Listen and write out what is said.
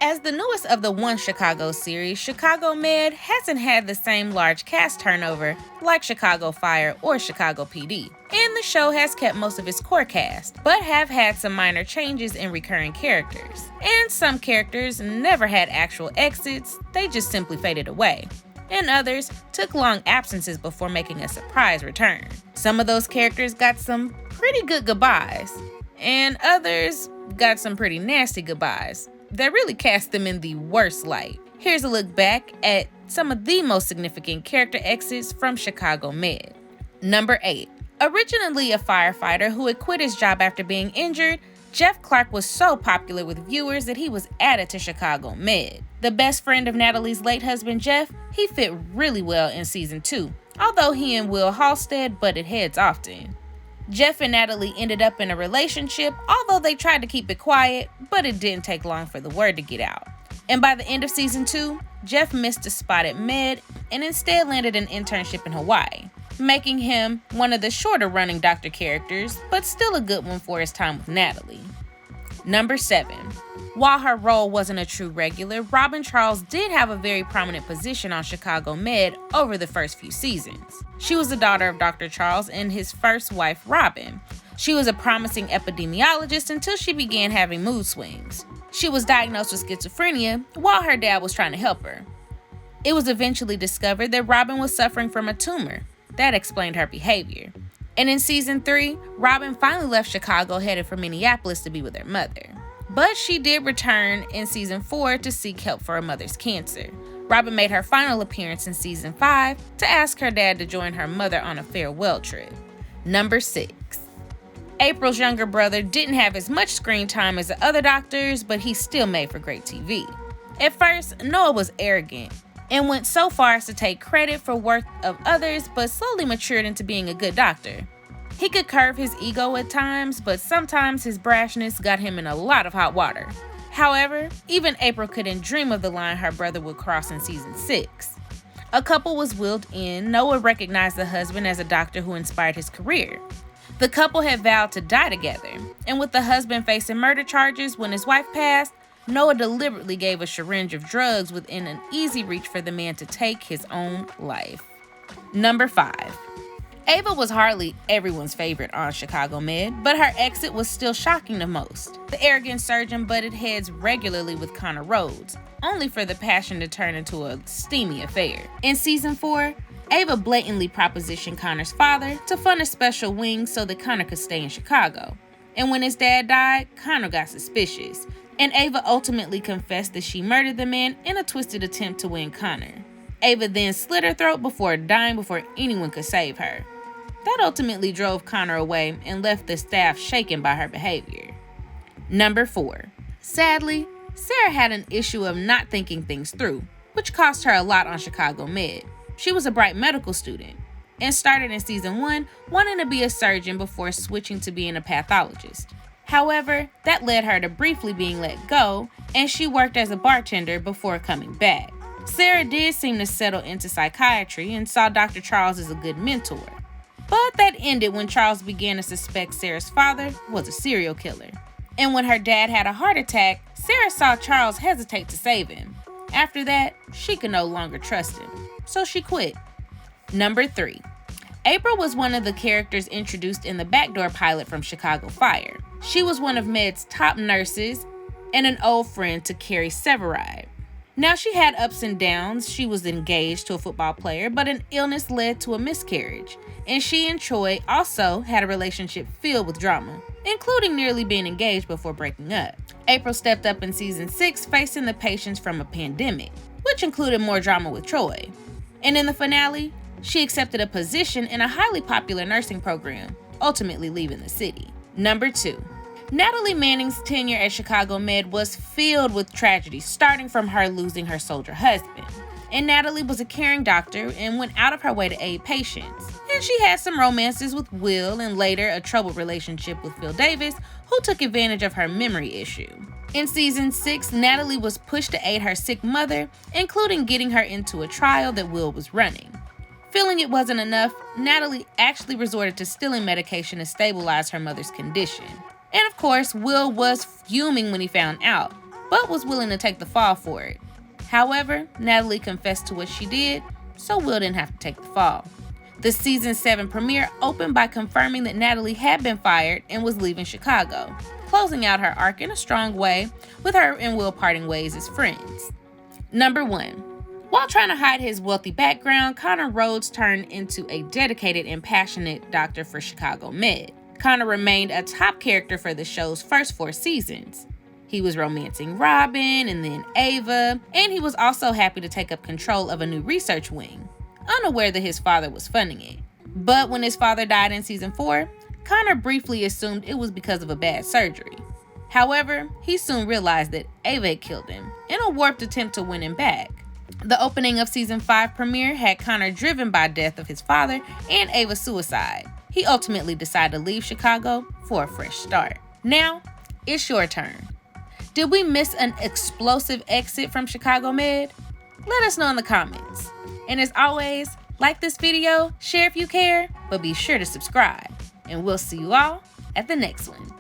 As the newest of the One Chicago series, Chicago Med hasn't had the same large cast turnover like Chicago Fire or Chicago P.D., and the show has kept most of its core cast, but have had some minor changes in recurring characters. And some characters never had actual exits, they just simply faded away. And others took long absences before making a surprise return. Some of those characters got some pretty good goodbyes, and others got some pretty nasty goodbyes that really cast them in the worst light. Here's a look back at some of the most significant character exits from Chicago Med. Number 8. Originally a firefighter who had quit his job after being injured, Jeff Clark was so popular with viewers that he was added to Chicago Med. The best friend of Natalie's late husband Jeff, he fit really well in season 2, although he and Will Halstead butted heads often. Jeff and Natalie ended up in a relationship, although they tried to keep it quiet, but it didn't take long for the word to get out. And by the end of season 2, Jeff missed a spot at Med and instead landed an internship in Hawaii, making him one of the shorter running doctor characters, but still a good one for his time with Natalie. Number 7. While her role wasn't a true regular, Robin Charles did have a very prominent position on Chicago Med over the first few seasons. She was the daughter of Dr. Charles and his first wife, Robin. She was a promising epidemiologist until she began having mood swings. She was diagnosed with schizophrenia while her dad was trying to help her. It was eventually discovered that Robin was suffering from a tumor. That explained her behavior. And in season 3, Robin finally left Chicago headed for Minneapolis to be with her mother. But she did return in season 4 to seek help for her mother's cancer. Robin made her final appearance in season 5 to ask her dad to join her mother on a farewell trip. Number 6. April's younger brother didn't have as much screen time as the other doctors, but he still made for great TV. At first, Noah was arrogant and went so far as to take credit for work of others, but slowly matured into being a good doctor. He could curb his ego at times, but sometimes his brashness got him in a lot of hot water. However, even April couldn't dream of the line her brother would cross in season 6. A couple was wheeled in. Noah recognized the husband as a doctor who inspired his career. The couple had vowed to die together, and with the husband facing murder charges when his wife passed, Noah deliberately gave a syringe of drugs within an easy reach for the man to take his own life. Number 5. Ava was hardly everyone's favorite on Chicago Med, but her exit was still shocking to most. The arrogant surgeon butted heads regularly with Connor Rhodes, only for the passion to turn into a steamy affair. In season 4, Ava blatantly propositioned Connor's father to fund a special wing so that Connor could stay in Chicago. And when his dad died, Connor got suspicious, and Ava ultimately confessed that she murdered the man in a twisted attempt to win Connor. Ava then slit her throat before dying before anyone could save her. That ultimately drove Connor away and left the staff shaken by her behavior. Number 4. Sadly, Sarah had an issue of not thinking things through, which cost her a lot on Chicago Med. She was a bright medical student and started in season 1 wanting to be a surgeon before switching to being a pathologist. However, that led her to briefly being let go, and she worked as a bartender before coming back. Sarah did seem to settle into psychiatry and saw Dr. Charles as a good mentor. But that ended when Charles began to suspect Sarah's father was a serial killer. And when her dad had a heart attack, Sarah saw Charles hesitate to save him. After that, she could no longer trust him, so she quit. Number 3. April was one of the characters introduced in the backdoor pilot from Chicago Fire. She was one of Med's top nurses and an old friend to Carrie Severide. Now, she had ups and downs. She was engaged to a football player, but an illness led to a miscarriage. And she and Troy also had a relationship filled with drama, including nearly being engaged before breaking up. April stepped up in season 6, facing the patients from a pandemic, which included more drama with Troy. And in the finale, she accepted a position in a highly popular nursing program, ultimately leaving the city. Number 2. Natalie Manning's tenure at Chicago Med was filled with tragedy, starting from her losing her soldier husband. And Natalie was a caring doctor and went out of her way to aid patients. And she had some romances with Will and later a troubled relationship with Phil Davis, who took advantage of her memory issue. In season 6, Natalie was pushed to aid her sick mother, including getting her into a trial that Will was running. Feeling it wasn't enough, Natalie actually resorted to stealing medication to stabilize her mother's condition. And of course, Will was fuming when he found out, but was willing to take the fall for it. However, Natalie confessed to what she did, so Will didn't have to take the fall. The season 7 premiere opened by confirming that Natalie had been fired and was leaving Chicago, closing out her arc in a strong way, with her and Will parting ways as friends. Number 1. While trying to hide his wealthy background, Connor Rhodes turned into a dedicated and passionate doctor for Chicago Med. Connor remained a top character for the show's first 4 seasons. He was romancing Robin and then Ava, and he was also happy to take up control of a new research wing, unaware that his father was funding it. But when his father died in season 4, Connor briefly assumed it was because of a bad surgery. However, he soon realized that Ava had killed him in a warped attempt to win him back. The opening of season 5 premiere had Connor driven by death of his father and Ava's suicide. He ultimately decided to leave Chicago for a fresh start. Now, it's your turn. Did we miss an explosive exit from Chicago Med? Let us know in the comments. And as always, like this video, share if you care, but be sure to subscribe. And we'll see you all at the next one.